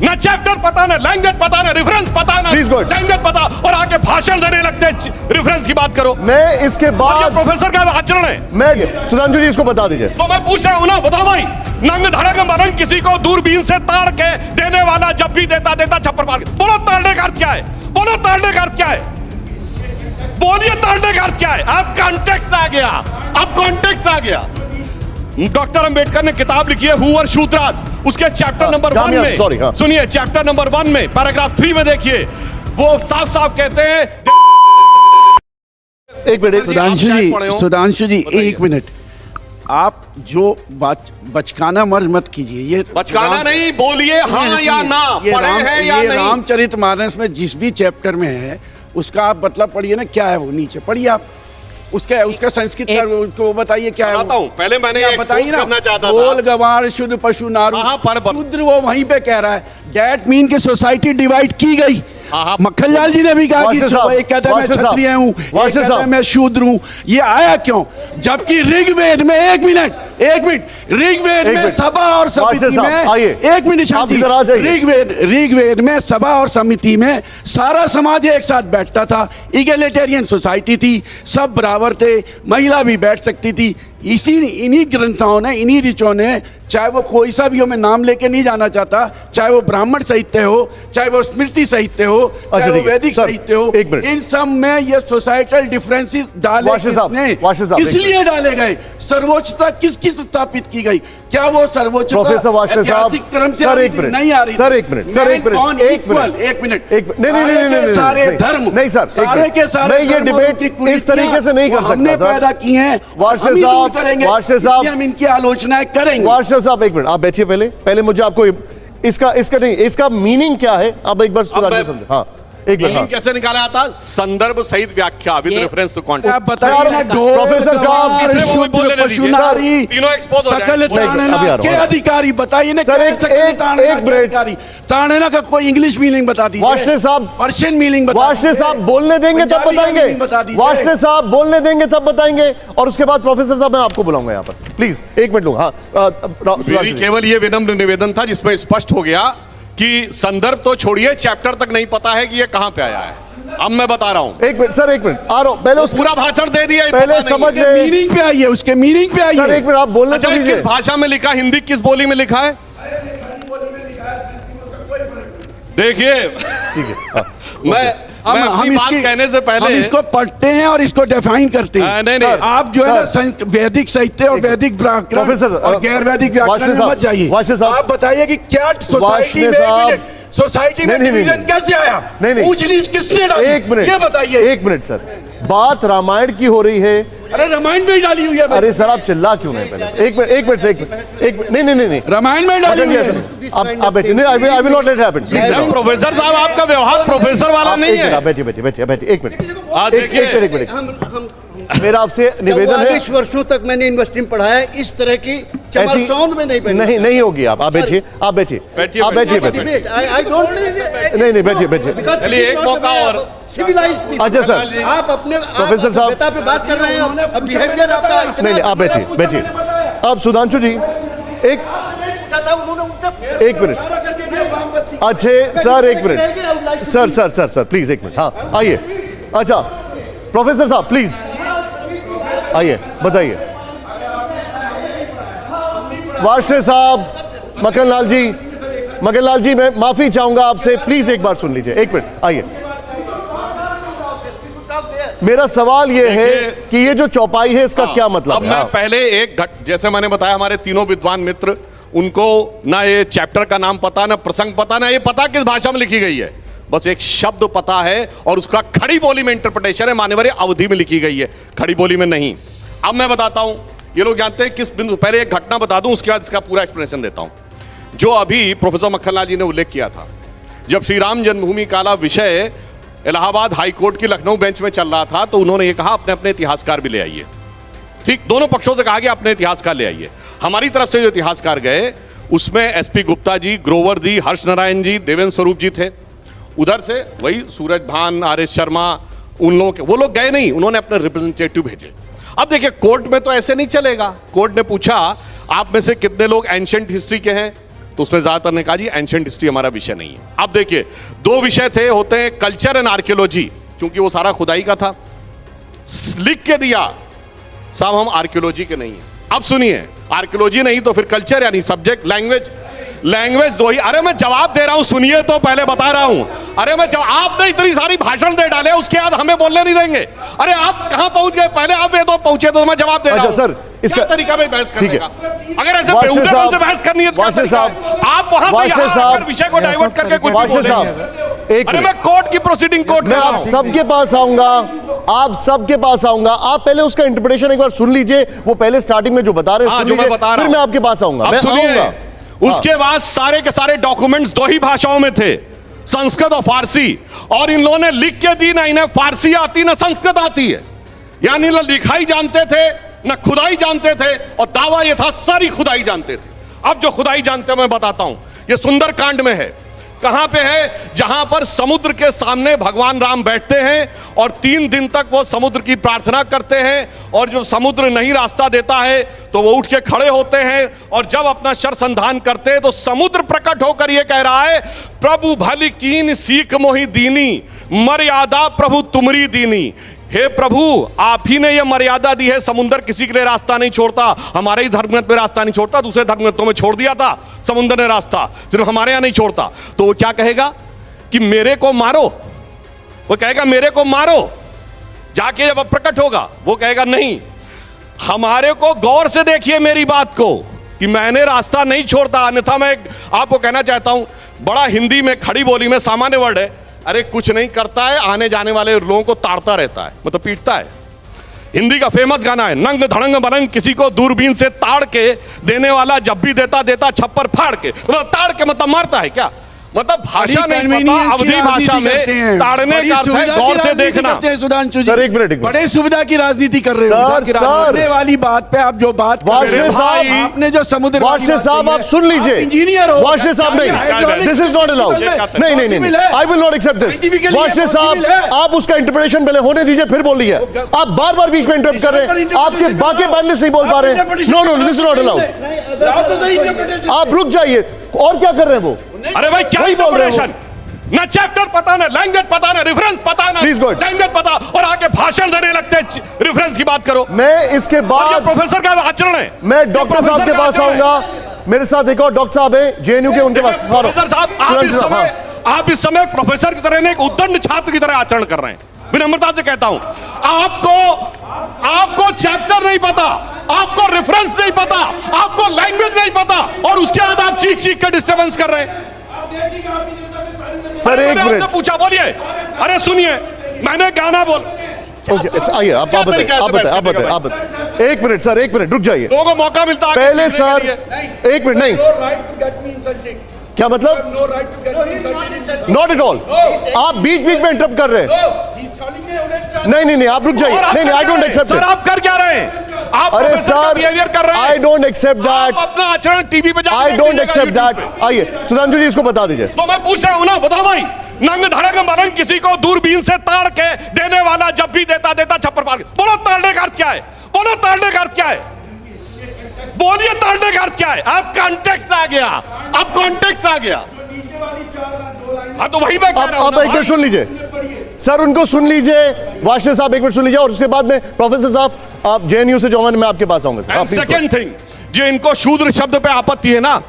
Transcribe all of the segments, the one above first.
ना चैप्टर पता, ना लैंग्वेज पता, ना रेफरेंस पता, ना लैंग्वेज पता, और आके भाषण देने लगते रेफरेंस की बात करो। मैं इसके बाद प्रोफेसर का आचरण है। मैं सुधांशु जी इसको बता दीजिए। तो मैं पूछ रहा हूं ना, बताओ भाई, नंग धड़क मरंग किसी को दूरबीन से ताड़ के देने वाला जब भी देता छप्पर फाड़ के। बोलो ताड़ने का अर्थ क्या है? बोलो ताड़ने का अर्थ क्या है? बोलिए ताड़ने का अर्थ क्या है? अब कॉन्टेक्स्ट आ गया, अब कॉन्टेक्स्ट आ गया। डॉक्टर अंबेडकर ने किताब लिखी है हु वर शूद्रास, उसके चैप्टर नंबर 1 में सुनिए, चैप्टर नंबर 1 में पैराग्राफ 3 में देखिए, वो साफ साफ कहते हैं। एक मिनट सुधांशु जी एक मिनट, आप जो बचकाना मर्ज मत कीजिए। ये बचकाना नहीं, बोलिए हाँ या ना, पढ़े हैं या नहीं। रामचरितमानस में जिस भी चैप्टर में है उसका आप मतलब पढ़िए ना, क्या है वो नीचे पढ़िए आप, उसका संस्कृत उसको बताइए क्या है। बताऊं, पहले मैंने बताइए ना, करना चाहता था। बोल गवार शुद्ध पशु नारू, शूद्र वो वहीं पे कह रहा है। डेट मीन की सोसाइटी डिवाइड की गई। मक्खनलाल जी ने भी कहा कि एक कहता है मैं क्षत्रिय हूँ, एक कहता है मैं शूद्र हूँ। ये आया क्यों? जबकि ऋग्वेद में एक मिनट ऋग्वेद में सभा और समिति में एक मिनट शांति, ऋग्वेद में सभा और समिति में सारा समाज एक साथ बैठता था, इगैलिटेरियन सोसाइटी थी, सब बराबर थे, महिला भी बैठ सकती थी। इन्हीं ग्रंथों ने, इन्हीं ऋचों ने, चाहे वो कोई सा भी हो, मैं नाम लेके नहीं जाना चाहता, चाहे वो ब्राह्मण साहित्य हो, चाहे वो स्मृति साहित्य हो, चाहे वो वैदिक साहित्य हो, इन सब में ये सोसाइटल डिफरेंसेस डाले इसलिए डाले गए। सर्वोच्चता किसकी स्थापित की गई? क्या वो सर्वोच्चता ऐतिहासिक क्रम से नहीं आ रही? सर एक मिनट नहीं, सारे धर्म नहीं सर, सारे के सारे, मैं ये डिबेट इस तरीके से नहीं कर सकता। हमने पैदा की है, वार्षे साहब हम इनकी आलोचनाएं करेंगे। वार्षे साहब एक मिनट आप बैठिए, पहले मुझे आपको इसका मीनिंग क्या है आप एक बार समझो। हाँ एक मिनट, कैसे निकाला आता? संदर्भ सहित व्याख्या विद रेफरेंस टू कॉन्टेक्स्ट। आप बताइए ना, प्रोफेसर साहब शुद्र पशु नारी सकल ताड़ना के अधिकारी, बताइए ना। सर एक मिनट, ताड़ना का कोई इंग्लिश मीनिंग बता दीजिए। वार्षे साहब पर्शियन मीनिंग बता दीजिए। वार्षे साहब बोलने देंगे तब बताएंगे, वार्षे साहब बोलने देंगे तब बताएंगे, और उसके बाद प्रोफेसर साहब मैं आपको बुलाऊंगा यहाँ पर, प्लीज एक मिनट लूंगा। हाँ केवल ये विनम्र निवेदन था जिसमें स्पष्ट हो गया कि संदर्भ तो छोड़िए, चैप्टर तक नहीं पता है कि ये कहां पे आया है। अब मैं बता रहा हूं। एक मिनट सर, एक मिनट आ रहा हूं, पहले उस पूरा भाषण दे दिया, पहले समझ ले, मीनिंग पे आइए, उसके मीनिंग पे आइए। सर एक मिनट आप बोलने तो दीजिए। किस भाषा में लिखा, हिंदी किस बोली में लिखा है? देखिए हम कहने से पहले हम इसको पढ़ते हैं और इसको डिफाइन करते हैं। नहीं, आप जो है ना वैदिक साहित्य और वैदिक व्याकरण और गैर वैदिक व्याकरण में मत जाइए। आप बताइए कि क्या सोसाइटी में डिवीजन कैसे आया? ऊंच नीच किसने डाली? एक मिनट, ये बताइए। एक मिनट सर, बात रामायण की हो रही है। अरे रामायण में डाली हुई है। अरे सर आप चिल्ला क्यों नहीं? पहले एक मिनट नहीं रामायण में डाली हुई है। आप बैठिए, नहीं I will not let it happen. Professor साहब आपका व्यवहार प्रोफेसर वाला नहीं है। बैठिए एक मिनट, मेरा आपसे निवेदन है। 40 वर्षों तक मैंने यूनिवर्सिटी में पढ़ाया है, इस तरह की चमरसौंध में नहीं होगी। आप बैठिए नहीं बैठिए। चलिए एक मौका और। सिविलाइज्ड। अच्छा सर, आप अपने प्रोफेसर साहब पे बात कर रहे हैं, अब बिहेवियर आपका इतना। नहीं आप बैठिए। अब सुधांशु जी एक मिनट, अच्छे सर एक मिनट, सर प्लीज एक मिनट। हाँ आइए। अच्छा प्रोफेसर साहब प्लीज आइए, बताइए। वार्षे साहब, मक्खनलाल जी मैं माफी चाहूंगा आपसे, प्लीज एक बार सुन लीजिए। एक मिनट आइए। मेरा सवाल ये है कि ये जो चौपाई है इसका क्या मतलब अब है? मैं पहले जैसे मैंने बताया, हमारे तीनों विद्वान मित्र, उनको ना ये चैप्टर का नाम पता, ना प्रसंग पता, ना ये पता किस भाषा में लिखी गई है। बस एक शब्द पता है और उसका खड़ी बोली में इंटरप्रिटेशन है, मान्यवर अवधि में लिखी गई है, खड़ी बोली में नहीं। अब मैं बताता हूं, ये लोग जानते हैं किस बिंदु। पहले एक घटना बता दूं, उसके बाद इसका पूरा एक्सप्लेनेशन देता हूं। जो अभी प्रोफेसर मक्खनलाल जी ने उल्लेख किया था, जब श्री राम जन्मभूमि का विषय इलाहाबाद हाई कोर्ट की लखनऊ बेंच में चल रहा था, तो उन्होंने ये कहा अपने अपने इतिहासकार भी ले आइए। ठीक, दोनों पक्षों से कहा गया अपने इतिहासकार ले आइए। हमारी तरफ से जो इतिहासकार गए उसमें एसपी गुप्ता जी, ग्रोवर जी, हर्ष नारायण जी, देवेंद्र स्वरूप जी थे। उधर से वही सूरज भान, आर एस शर्मा, उन लोगों के, वो लोग गए नहीं, उन्होंने अपने रिप्रेजेंटेटिव भेजे। अब देखिए कोर्ट में तो ऐसे नहीं चलेगा। कोर्ट ने पूछा आप में से कितने लोग एंशिएंट हिस्ट्री के हैं? तो उसमें ज्यादातर ने कहा जी एंशिएंट हिस्ट्री हमारा विषय नहीं है। अब देखिए, दो विषय थे, होते हैं कल्चर एंड आर्कियोलॉजी, क्योंकि वो सारा खुदाई का था, लिख के दिया साहब हम आर्कियोलॉजी के नहीं है। अब सुनिए, आर्कियोलॉजी नहीं तो फिर कल्चर यानी सब्जेक्ट, लैंग्वेज दो ही। अरे मैं जवाब दे रहा हूं, सुनिए तो पहले बता रहा हूं। अरे मैं आपने इतनी सारी भाषण दे डाले, उसके बाद हमें बोलने नहीं देंगे। अरे आप कहां पहुंच गए, पहले आप ये तो पहुंचे तो मैं जवाब दे रहा हूं। सर इसका तरीका में बहस करने का, अगर ऐसे से बहस करनी है तो आप वहां से विषय को डाइवर्ट करके कुछ बोलेंगे। अरे मैं कोर्ट की प्रोसीडिंग कोर्ट में आप सबके पास आऊंगा, आप सबके पास आऊंगा। आप पहले उसका इंटरप्रिटेशन एक बार सुन लीजिए, वो पहले स्टार्टिंग में जो बता रहे हैं सुन लीजिए, फिर मैं आपके पास आऊंगा। मैं आऊंगा। उसके बाद सारे के सारे डॉक्यूमेंट्स दो ही भाषाओं में थे, संस्कृत और फारसी, और इन लोगों ने लिख के दी, ना इन्हें फारसी आती ना संस्कृत आती है, यानी ना लिखाई जानते थे ना खुदाई जानते थे, और दावा यह था सारी खुदाई जानते थे। अब जो खुदाई जानते हैं मैं बताता हूं, ये सुंदरकांड में है। कहां पे है? जहां पर समुद्र के सामने भगवान राम बैठते हैं और 3 दिन तक वो समुद्र की प्रार्थना करते हैं, और जब समुद्र नहीं रास्ता देता है तो वो उठ के खड़े होते हैं, और जब अपना शर संधान करते हैं तो समुद्र प्रकट होकर ये कह रहा है, प्रभु भली कीन सीख मोहि दीनी, मर्यादा प्रभु तुमरी दीनी। हे प्रभु, आप ही ने यह मर्यादा दी है, समुद्र किसी के लिए रास्ता नहीं छोड़ता, हमारे ही धर्मग्रंथ में रास्ता नहीं छोड़ता, दूसरे धर्मग्रंथों में छोड़ दिया था समुद्र ने रास्ता, सिर्फ हमारे यहां नहीं छोड़ता। तो वो क्या कहेगा कि मेरे को मारो, वो कहेगा मेरे को मारो, जाके जब प्रकट होगा वो कहेगा नहीं, हमारे को गौर से देखिए मेरी बात को कि मैंने रास्ता नहीं छोड़ता। अन्यथा मैं आपको कहना चाहता हूं, बड़ा हिंदी में खड़ी बोली में सामान्य वर्ड है, अरे कुछ नहीं करता है, आने जाने वाले लोगों को ताड़ता रहता है, मतलब पीटता है। हिंदी का फेमस गाना है, नंग धड़ंग बनंग किसी को दूरबीन से ताड़ के देने वाला, जब भी देता देता छप्पर फाड़ के, मतलब ताड़ के मतलब मारता है क्या, मतलब भाषा नहीं पता, अवधी भाषा में ताड़ने का अर्थ है गौर से देखना। सुधांशु सर एक मिनट, बड़े सुविधा की राजनीति कर रहे हो सर वाली बात पे आप जो बात वाशे साहब, आपने जो समुद्र, वाशे साहब आप सुन लीजिए, इंजीनियर हो वाशे साहब, नहीं, दिस इज नॉट अलाउड, नहीं नहीं नहीं, I will not accept this. वाशे साहब आप उसका इंटरप्रिटेशन पहले होने दीजिए फिर बोलिए, आप बार बार बीच में इंटरप्ट कर रहे हैं, आपके बाकी पैनलिस्ट नहीं बोल पा रहे हैं। No no, this is not allowed, आप रुक जाइए। और क्या कर रहे हैं वो? अरे भाई क्या इंटरप्रिटेशन, ना चैप्टर पता, ना लैंग्वेज पता, ना रेफरेंस पता, ना लैंग्वेज पता, और आके भाषण देने लगते हैं, रेफरेंस की बात करो। मैं इसके बाद प्रोफेसर का आचरण है। मैं डॉक्टर साहब के पास आऊंगा, मेरे साथ एक और डॉक्टर साहब हैं जेएनयू के, उनके पास। प्रोफेसर साहब आप इस समय प्रोफेसर की तरह नहीं, एक उद्दंड छात्र की तरह आचरण कर रहे हैं। विनम्रता से कहता हूं, आपको चैप्टर नहीं पता, आपको रेफरेंस नहीं पता, आपको लैंग्वेज नहीं पता, और उसके बाद आप चीख चीख कर डिस्टर्बेंस कर रहे हैं। सर एक मिनट पूछा, बोलिए। अरे सुनिए, मैंने गाना बोल, ओके आइए, आप बताइए। एक मिनट सर, एक मिनट रुक जाइए, लोगों को मौका मिलता है पहले सर, एक मिनट, नहीं क्या मतलब, नॉट एट ऑल, आप बीच बीच में इंटरप्ट कर रहे हैं। नहीं नहीं नहीं, आप रुक जाइए, नहीं नहीं, आई डोंट एक्सेप्ट। सर आप कर क्या रहे हैं? आप अरे सर बिहेवियर कर रहे हैं, आई डोंट एक्सेप्ट दैट, अपना आचरण टीवी पे आई डोंट एक्सेप्ट दैट। आइए सुधांशु जी इसको बता दीजिए। तो मैं पूछ रहा हूं ना, बताओ भाई, नंग धड़ंग बनंग किसी को दूरबीन से ताड़ के देने वाला, जब भी देता देता छप्पर फाड़ के, बोलो ताड़ने का अर्थ क्या है, बोलो ताड़ने का अर्थ क्या है, बोलिए ताड़ने का अर्थ क्या है। अब कॉन्टेक्स्ट आ गया, अब कॉन्टेक्स्ट आ गया। हाँ तो वही मैं कह रहा हूं। अब एक मिनट सुन लीजिए सर, उनको सुन लीजिए, वाशे साहब एक मिनट सुन लीजिए, और उसके बाद में प्रोफेसर साहब आप जेएनयू से जो मैं आपके पास आऊंगा। सेकंड थिंग, जो इनको शूद्र शब्द पे आपत्ति है ना,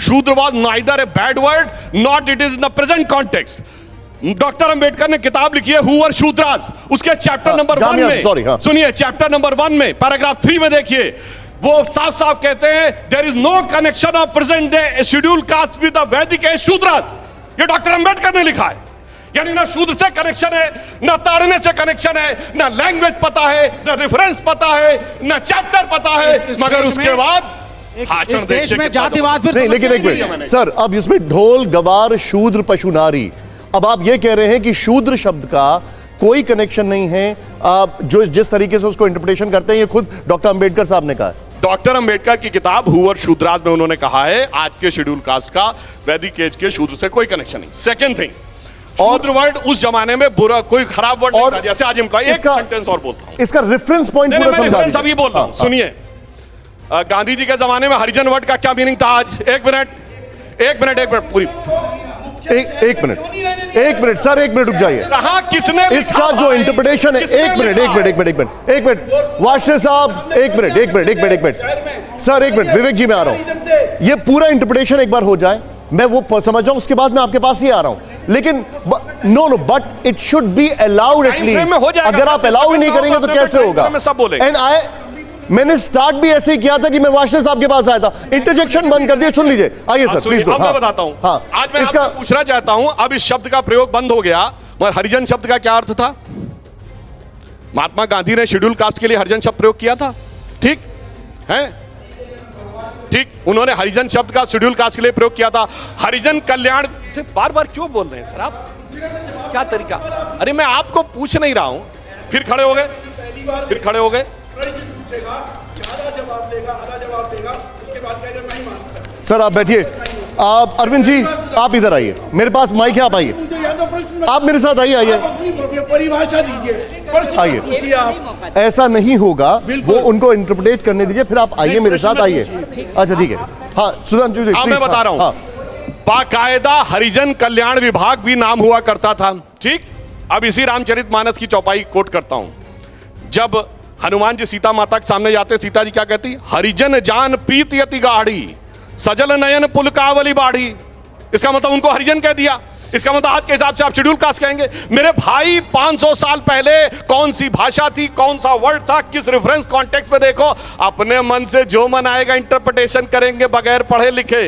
शूद्र was neither a bad word not it is in the present context. Doctor Ambedkar ने किताब लिखी है हु वर शूद्रास, उसके चैप्टर नंबर 1 में सुनिए, चैप्टर नंबर 1 में पैराग्राफ 3 में देखिए, वो साफ साफ कहते हैं there is no connection of present day schedule caste with the Vedic age Shudras. ये डॉक्टर अंबेडकर ने लिखा है, यानी ना शूद्र से कनेक्शन है, ना ताड़ने से कनेक्शन है, ना लैंग्वेज पता है, ना रेफरेंस पता है, ना चैप्टर पता है, मगर उसके बाद भाषण देश में जातिवाद फिर नहीं। लेकिन एक मिनट सर, अब इसमें ढोल गवार शूद्र पशु नारी, अब आप ये कह रहे हैं कि शूद्र शब्द का कोई कनेक्शन नहीं है, आप जो जिस तरीके से उसको इंटरप्रिटेशन करते हैं, ये खुद डॉक्टर अंबेडकर साहब ने कहा है। डॉक्टर अंबेडकर की किताब हु वर शूद्रास में उन्होंने कहा है आज के शेड्यूल कास्ट का वैदिक एज के शूद्र से कोई कनेक्शन नहीं। सेकंड थिंग, शूद्र वर्ड उस जमाने में बुरा, कोई खराब वर्ड नहीं था, जैसे आज इम्प्लॉय। एक सेंटेंस और बोलता हूं, इसका रेफरेंस पॉइंट पूरा समझा दीजिए। अभी बोल रहा हूं, सुनिए। गांधी जी के जमाने में हरिजन वर्ड का क्या मीनिंग था आज? एक मिनट, एक मिनट पूरी एक मिनट सर, एक मिनट रुक जाइए। कहा किसने इसका जो इंटरप्रिटेशन है, एक मिनट वाशे साहब, एक मिनट सर, एक मिनट, विवेक जी मैं आ रहा हूं। ये पूरा इंटरप्रिटेशन एक बार हो जाए, मैं वो समझ जाऊं, उसके बाद मैं आपके पास ही आ रहा हूं। लेकिन no but it should be allowed at least. अगर आप अलाउ ही नहीं करेंगे तो कैसे होगा? एंड मैंने स्टार्ट भी ऐसे ही किया था कि मैं वाशने साहब के पास आया था, इंटरजेक्शन बंद कर दिया। सुन लीजिए, आइए सर प्लीज। अब मैं बताता हूं। आज मैं इसका पूछना चाहता हूं, अब इस शब्द का प्रयोग बंद हो गया, मगर हरिजन शब्द का क्या अर्थ था? महात्मा गांधी ने शेड्यूल कास्ट के लिए हरिजन शब्द प्रयोग किया था, ठीक है? ठीक, उन्होंने हरिजन शब्द का शेड्यूल कास्ट के लिए प्रयोग किया था। हरिजन कल्याण, बार बार क्यों बोल रहे हैं सर आप? क्या तरीका? अरे मैं आपको पूछ नहीं रहा हूं, फिर खड़े हो गए, आधा जवाब देगा, उसके बाद कहेगा नहीं मानता। सर आप बैठिए। आप अरविंद जी आप इधर आइए, मेरे पास माइक है, आप आइए, आप मेरे साथ आइए। परिभाषा दीजिए, आइए। ऐसा नहीं होगा, वो उनको इंटरप्रेट करने दीजिए, फिर आप आइए मेरे साथ, आइए। अच्छा ठीक है। हाँ सुधांशु जी, मैं बता रहा हूं, बाकायदा हरिजन कल्याण विभाग भी नाम हुआ करता था, ठीक? अब इसी रामचरितमानस की चौपाई कोट करता हूं। जब हनुमान जी सीता माता के सामने जाते, सीता जी क्या कहती? हरिजन जान प्रीत यति गाढ़ी, सजल नयन पुलकावली बाढ़ी। इसका मतलब उनको हरिजन कह दिया। इसका मतलब आज के हिसाब से आप शेड्यूल कास्ट कहेंगे। मेरे भाई 500 साल पहले कौन सी भाषा थी, कौन सा वर्ड था, किस रेफरेंस कॉन्टेक्स्ट में देखो, अपने मन से जो मन आएगा इंटरप्रिटेशन करेंगे बगैर पढ़े लिखे।